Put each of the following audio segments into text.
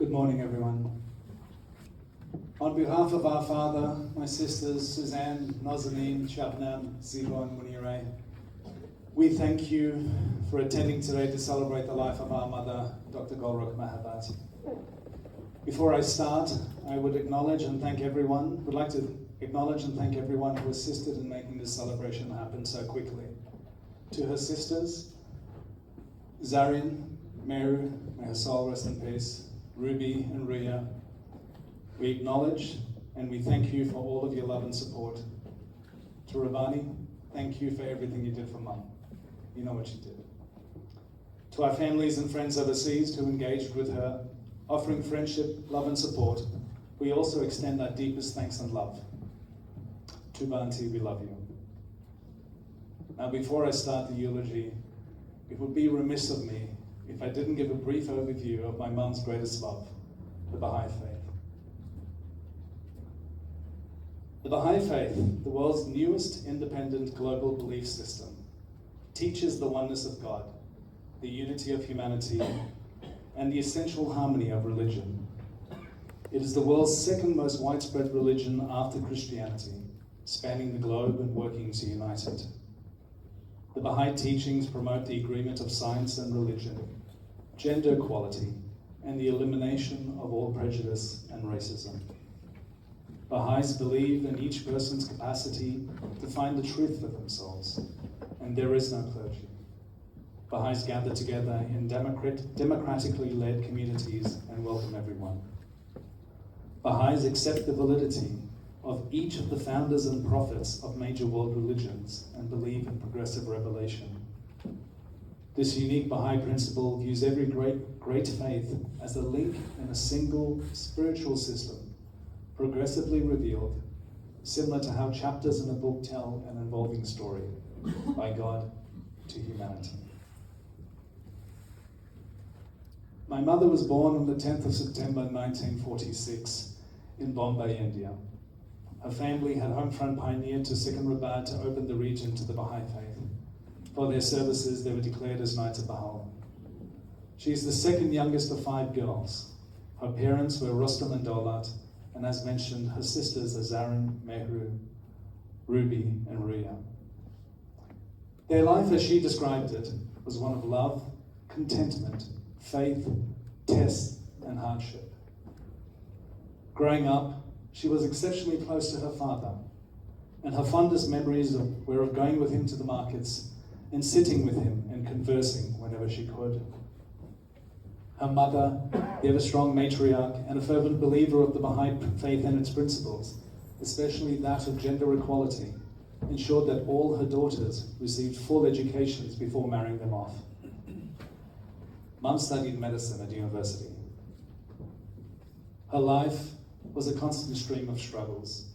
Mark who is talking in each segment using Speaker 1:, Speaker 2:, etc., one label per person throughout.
Speaker 1: Good morning, everyone. On behalf of our father, my sisters, Suzanne, Nazanin, Shabnam, Zibo, and Munire, we thank you for attending today to celebrate the life of our mother, Dr. Golrokh Mahabat. Before I start, I would like to acknowledge and thank everyone who assisted in making this celebration happen so quickly. To her sisters, Zarin, Meru, may her soul rest in peace, Ruby and Ria, we acknowledge and we thank you for all of your love and support. To Ravani, thank you for everything you did for Mum. You know what you did. To our families and friends overseas who engaged with her, offering friendship, love and support, we also extend our deepest thanks and love. To Banti, we love you. Now before I start the eulogy, it would be remiss of me if I didn't give a brief overview of my mum's greatest love, the Baha'i faith. The Baha'i faith, the world's newest independent global belief system, teaches the oneness of God, the unity of humanity, and the essential harmony of religion. It is the world's second most widespread religion after Christianity, spanning the globe and working to unite it. The Baha'i teachings promote the agreement of science and religion, gender equality, and the elimination of all prejudice and racism. Baha'is believe in each person's capacity to find the truth for themselves, and there is no clergy. Baha'is gather together in democratically led communities and welcome everyone. Baha'is accept the validity of each of the founders and prophets of major world religions and believe in progressive revelation. This unique Baha'i principle views every great faith as a link in a single spiritual system, progressively revealed, similar to how chapters in a book tell an evolving story, by God to humanity. My mother was born on the 10th of September 1946 in Bombay, India. Her family had homefront pioneered to Secunderabad to open the region to the Baha'i faith. For their services, they were declared as Knights of Baha'i. She is the second youngest of 5 girls. Her parents were Rostam and Dolat, and as mentioned, her sisters are Zarin, Mehru, Ruby, and Ria. Their life, as she described it, was one of love, contentment, faith, tests, and hardship. Growing up, she was exceptionally close to her father, and her fondest memories were of going with him to the markets and sitting with him and conversing whenever she could. Her mother, the ever-strong matriarch and a fervent believer of the Baha'i faith and its principles, especially that of gender equality, ensured that all her daughters received full educations before marrying them off. Mum studied medicine at university. Her life was a constant stream of struggles.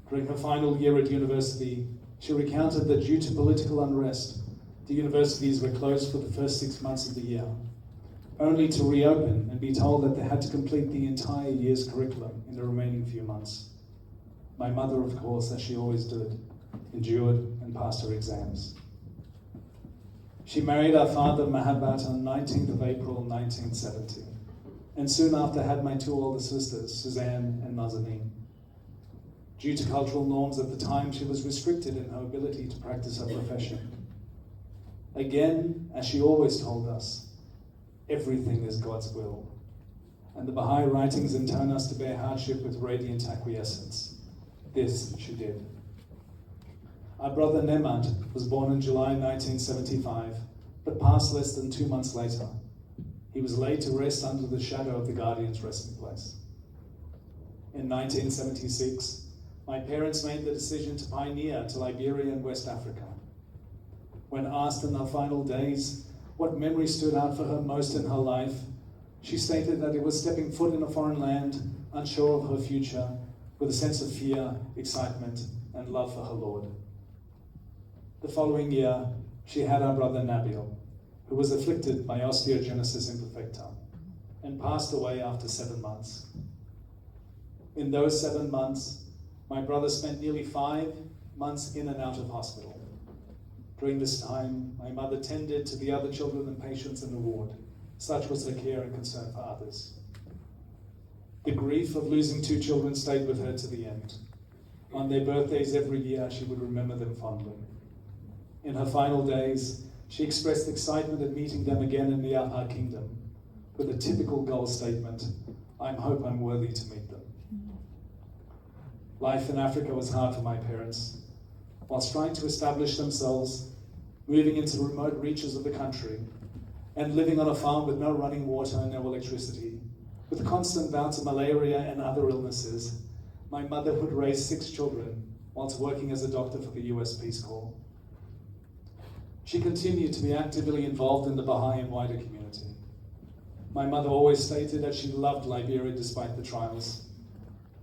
Speaker 1: During her final year at university, she recounted that due to political unrest, the universities were closed for the first 6 months of the year, only to reopen and be told that they had to complete the entire year's curriculum in the remaining few months. My mother, of course, as she always did, endured and passed her exams. She married our father, Mahabat, on 19th of April, 1970. And soon after had my 2 older sisters, Suzanne and Nazanin. Due to cultural norms at the time, she was restricted in her ability to practice her profession. Again, as she always told us, everything is God's will. And the Baha'i writings intone us to bear hardship with radiant acquiescence. This she did. Our brother Nemat was born in July 1975, but passed less than 2 months later. He was laid to rest under the shadow of the Guardian's resting place. In 1976, my parents made the decision to pioneer to Liberia and West Africa. When asked in her final days what memory stood out for her most in her life, she stated that it was stepping foot in a foreign land, unsure of her future, with a sense of fear, excitement, and love for her Lord. The following year, she had our brother Nabil, who was afflicted by osteogenesis imperfecta, and passed away after 7 months. In those 7 months, my brother spent nearly 5 months in and out of hospital. During this time, my mother tended to the other children and patients in the ward. Such was her care and concern for others. The grief of losing 2 children stayed with her to the end. On their birthdays every year, she would remember them fondly. In her final days, she expressed excitement at meeting them again in the Upper Kingdom, with a typical goal statement, "I hope I'm worthy to meet them." Life in Africa was hard for my parents. Whilst trying to establish themselves, moving into remote reaches of the country, and living on a farm with no running water and no electricity, with constant bouts of malaria and other illnesses, my mother would raise 6 children whilst working as a doctor for the US Peace Corps. She continued to be actively involved in the Baha'i and wider community. My mother always stated that she loved Liberia despite the trials.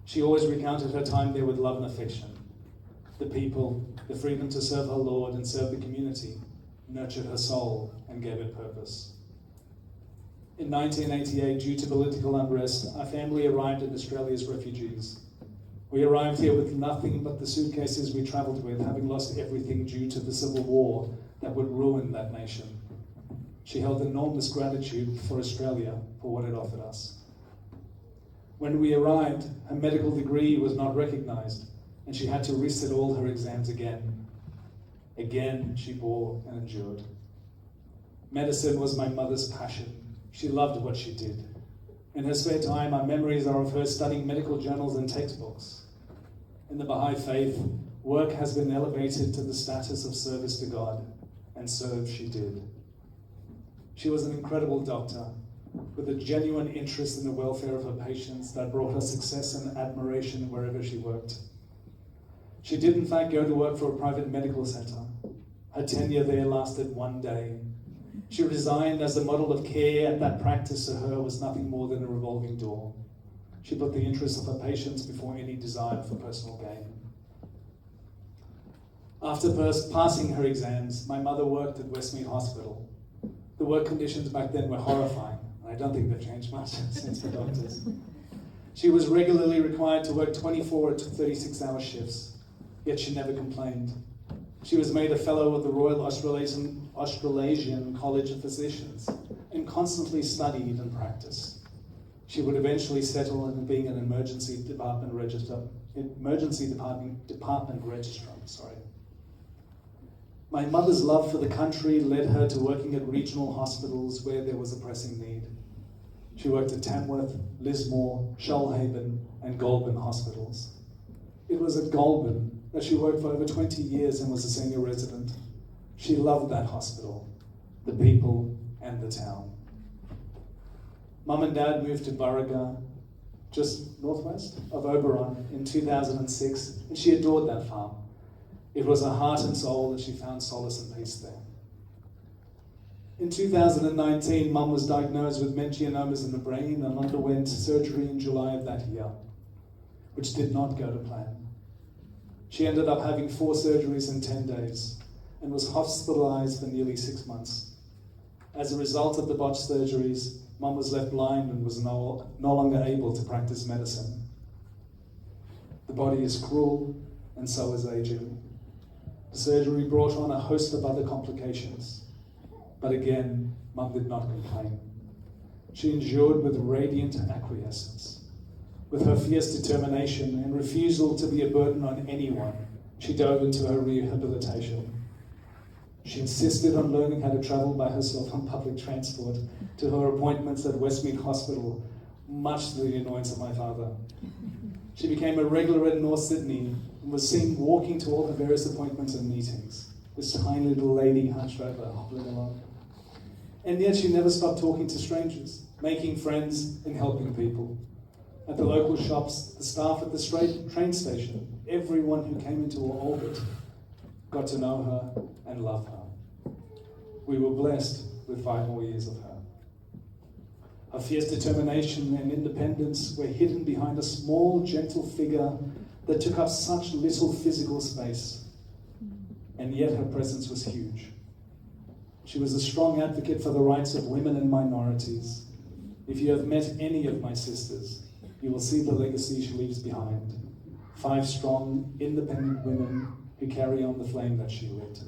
Speaker 1: She always recounted her time there with love and affection. The people, the freedom to serve her Lord and serve the community, nurtured her soul and gave it purpose. In 1988, due to political unrest, our family arrived in Australia as refugees. We arrived here with nothing but the suitcases we travelled with, having lost everything due to the civil war that would ruin that nation. She held enormous gratitude for Australia for what it offered us. When we arrived, her medical degree was not recognised, and she had to resit all her exams again. Again, she bore and endured. Medicine was my mother's passion. She loved what she did. In her spare time, our memories are of her studying medical journals and textbooks. In the Baha'i faith, work has been elevated to the status of service to God, and serve she did. She was an incredible doctor, with a genuine interest in the welfare of her patients that brought her success and admiration wherever she worked. She did in fact go to work for a private medical centre. Her tenure there lasted 1 day. She resigned as the model of care, and that practice to her was nothing more than a revolving door. She put the interests of her patients before any desire for personal gain. After passing her exams, my mother worked at Westmead Hospital. The work conditions back then were horrifying, and I don't think they've changed much since the doctors. She was regularly required to work 24 to 36-hour shifts, yet she never complained. She was made a fellow of the Royal Australasian College of Physicians and constantly studied and practiced. She would eventually settle in being an emergency department registrar. My mother's love for the country led her to working at regional hospitals where there was a pressing need. She worked at Tamworth, Lismore, Shoalhaven, and Goulburn hospitals. It was at Goulburn that she worked for over 20 years and was a senior resident. She loved that hospital, the people, and the town. Mum and Dad moved to Burriga, just northwest of Oberon, in 2006, and she adored that farm. It was her heart and soul that she found solace and peace there. In 2019, Mum was diagnosed with mentionomas in the brain and underwent surgery in July of that year, which did not go to plan. She ended up having 4 surgeries in 10 days and was hospitalized for nearly 6 months. As a result of the botched surgeries, Mum was left blind and was no longer able to practice medicine. The body is cruel, and so is aging. The surgery brought on a host of other complications. But again, Mum did not complain. She endured with radiant acquiescence. With her fierce determination and refusal to be a burden on anyone, she dove into her rehabilitation. She insisted on learning how to travel by herself on public transport to her appointments at Westmead Hospital, much to the annoyance of my father. She became a regular in North Sydney and was seen walking to all her various appointments and meetings, this tiny little lady hunched over, hobbling along. And yet she never stopped talking to strangers, making friends and helping people. At the local shops, the staff at the train station, everyone who came into her orbit got to know her and love her. We were blessed with 5 more years of her. Her fierce determination and independence were hidden behind a small, gentle figure that took up such little physical space, and yet her presence was huge. She was a strong advocate for the rights of women and minorities. If you have met any of my sisters, you will see the legacy she leaves behind. 5 strong, independent women who carry on the flame that she lit.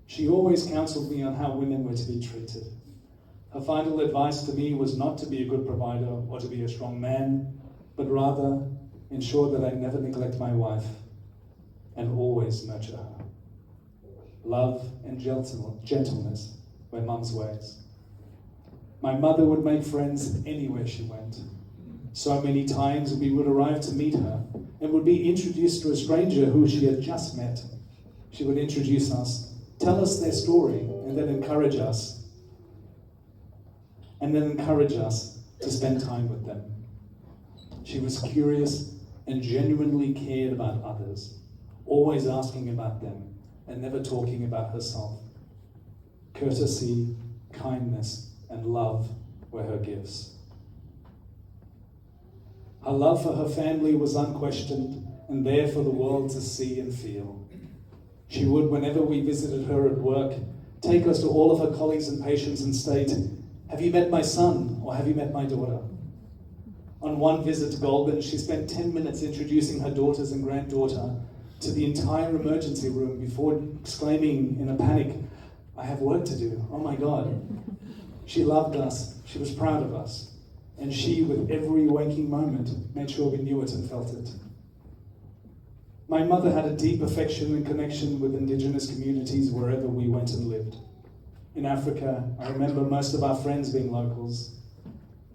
Speaker 1: She always counseled me on how women were to be treated. Her final advice to me was not to be a good provider or to be a strong man, but rather ensure that I never neglect my wife and always nurture her. Love and gentleness were Mum's ways. My mother would make friends anywhere she went. So many times we would arrive to meet her and would be introduced to a stranger who she had just met. She would introduce us, tell us their story, and then encourage us to spend time with them. She was curious and genuinely cared about others, always asking about them and never talking about herself. Courtesy, kindness, and love were her gifts. Her love for her family was unquestioned and there for the world to see and feel. She would, whenever we visited her at work, take us to all of her colleagues and patients and state, "Have you met my son?" or "Have you met my daughter?" On one visit to Goulburn, she spent 10 minutes introducing her daughters and granddaughter to the entire emergency room before exclaiming in a panic, "I have work to do, oh my God." She loved us, she was proud of us, and she, with every waking moment, made sure we knew it and felt it. My mother had a deep affection and connection with indigenous communities wherever we went and lived. In Africa, I remember most of our friends being locals.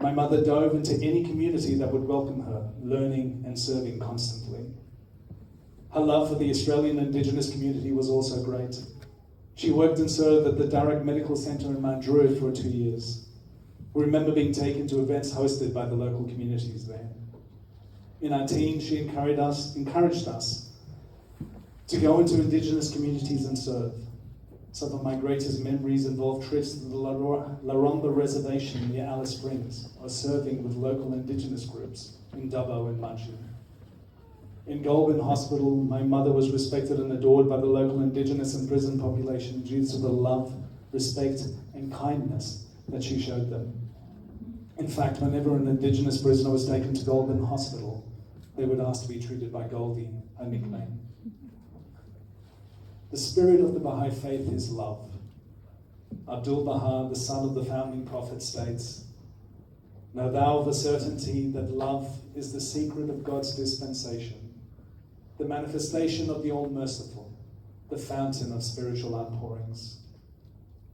Speaker 1: My mother dove into any community that would welcome her, learning and serving constantly. Her love for the Australian indigenous community was also great. She worked and served at the Darug Medical Centre in Mount Druitt for 2 years. We remember being taken to events hosted by the local communities there. In our teens, she encouraged us to go into indigenous communities and serve. Some of my greatest memories involve trips to the Laromba Reservation near Alice Springs, or serving with local indigenous groups in Dubbo and Mudgee. In Goulburn Hospital, my mother was respected and adored by the local indigenous and prison population due to the love, respect, and kindness that she showed them. In fact, whenever an indigenous prisoner was taken to Goulburn Hospital, they would ask to be treated by Goldie, her nickname. The spirit of the Baha'i faith is love. Abdul Baha, the son of the founding prophet, states, "Know thou of a certainty that love is the secret of God's dispensation, the manifestation of the All-Merciful, the fountain of spiritual outpourings.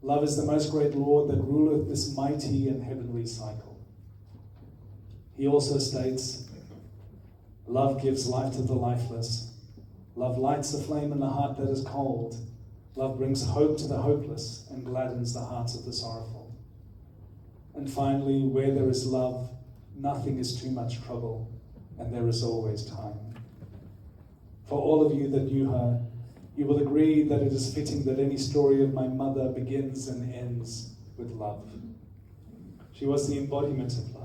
Speaker 1: Love is the most great law that ruleth this mighty and heavenly cycle." He also states, "Love gives life to the lifeless. Love lights a flame in the heart that is cold. Love brings hope to the hopeless and gladdens the hearts of the sorrowful." And finally, where there is love, nothing is too much trouble, and there is always time. For all of you that knew her, you will agree that it is fitting that any story of my mother begins and ends with love. She was the embodiment of love.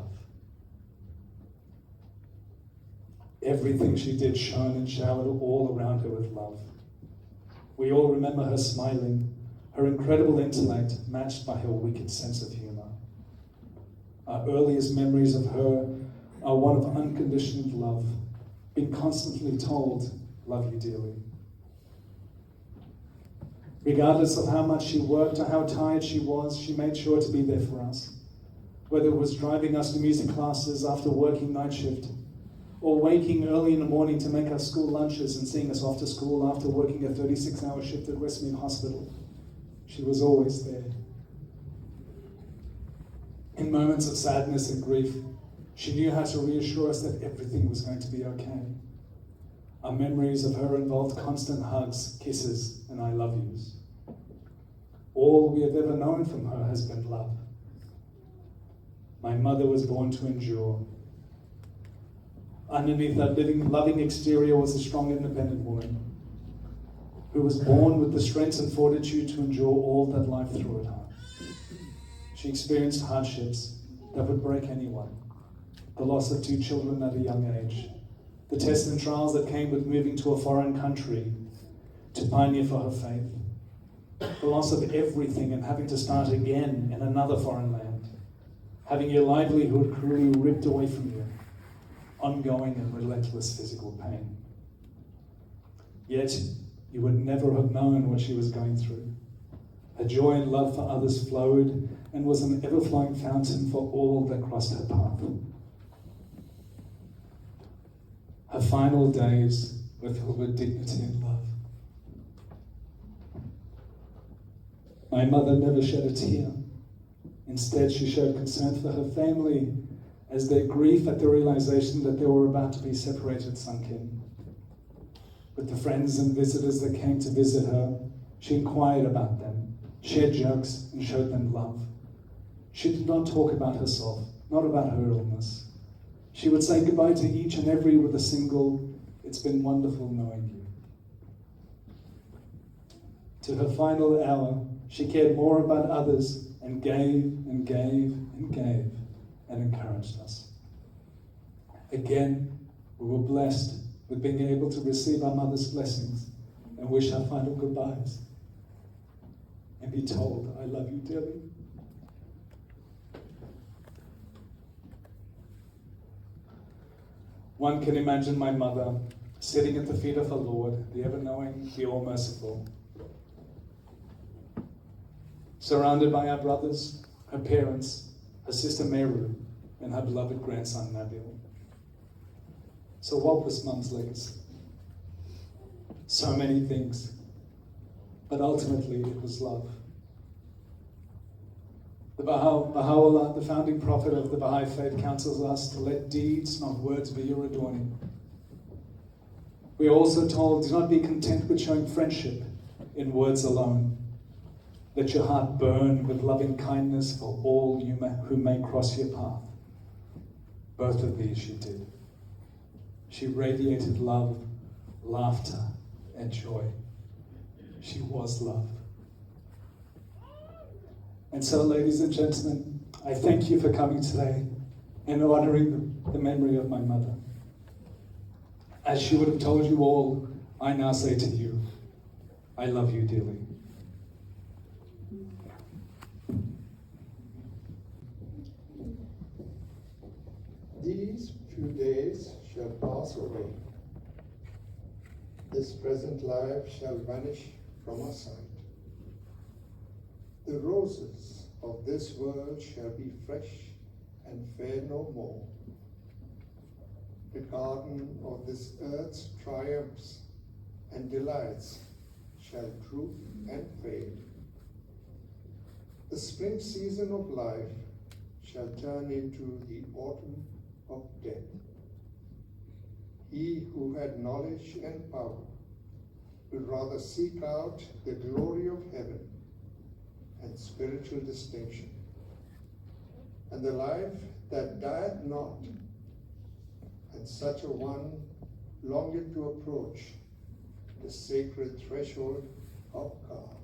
Speaker 1: Everything she did shone and showered all around her with love. We all remember her smiling, her incredible intellect matched by her wicked sense of humor. Our earliest memories of her are one of unconditional love, being constantly told, "Love you dearly." Regardless of how much she worked or how tired she was, she made sure to be there for us. Whether it was driving us to music classes after working night shift, or waking early in the morning to make us school lunches and seeing us off to school after working a 36-hour shift at Westmead Hospital, she was always there. In moments of sadness and grief, she knew how to reassure us that everything was going to be okay. Our memories of her involved constant hugs, kisses, and I love yous. All we have ever known from her has been love. My mother was born to endure. Underneath that loving exterior was a strong, independent woman who was born with the strength and fortitude to endure all that life threw at her. She experienced hardships that would break anyone. The loss of 2 children at a young age, the tests and trials that came with moving to a foreign country to pioneer for her faith, the loss of everything and having to start again in another foreign land, having your livelihood cruelly ripped away from you, ongoing and relentless physical pain. Yet, you would never have known what she was going through. Her joy and love for others flowed and was an ever-flowing fountain for all that crossed her path. Her final days were filled with dignity and love. My mother never shed a tear. Instead, she showed concern for her family as their grief at the realization that they were about to be separated sunk in. With the friends and visitors that came to visit her, she inquired about them, shared jokes, and showed them love. She did not talk about herself, not about her illness. She would say goodbye to each and every with a single, "It's been wonderful knowing you." To her final hour, she cared more about others and gave and gave and gave and encouraged us. Again, we were blessed with being able to receive our mother's blessings and wish our final goodbyes and be told, "I love you dearly." One can imagine my mother sitting at the feet of her Lord, the ever-knowing, the all-merciful, surrounded by our brothers, her parents, her sister Meru, and her beloved grandson Nabil. So what was Mum's legacy? So many things, but ultimately it was love. The Baha'u'llah, the founding prophet of the Baha'i faith, counsels us to let deeds, not words, be your adorning. We are also told, do not be content with showing friendship in words alone. Let your heart burn with loving kindness for all who may cross your path. Both of these she did. She radiated love, laughter, and joy. She was love. And so, ladies and gentlemen, I thank you for coming today and honoring the memory of my mother. As she would have told you all, I now say to you, I love you dearly.
Speaker 2: These few days shall pass away. This present life shall vanish from our sight. The roses of this world shall be fresh and fair no more. The garden of this earth's triumphs and delights shall droop and fade. The spring season of life shall turn into the autumn of death. He who had knowledge and power would rather seek out the glory of heaven and spiritual distinction, and the life that dieth not, and such a one longeth to approach the sacred threshold of God.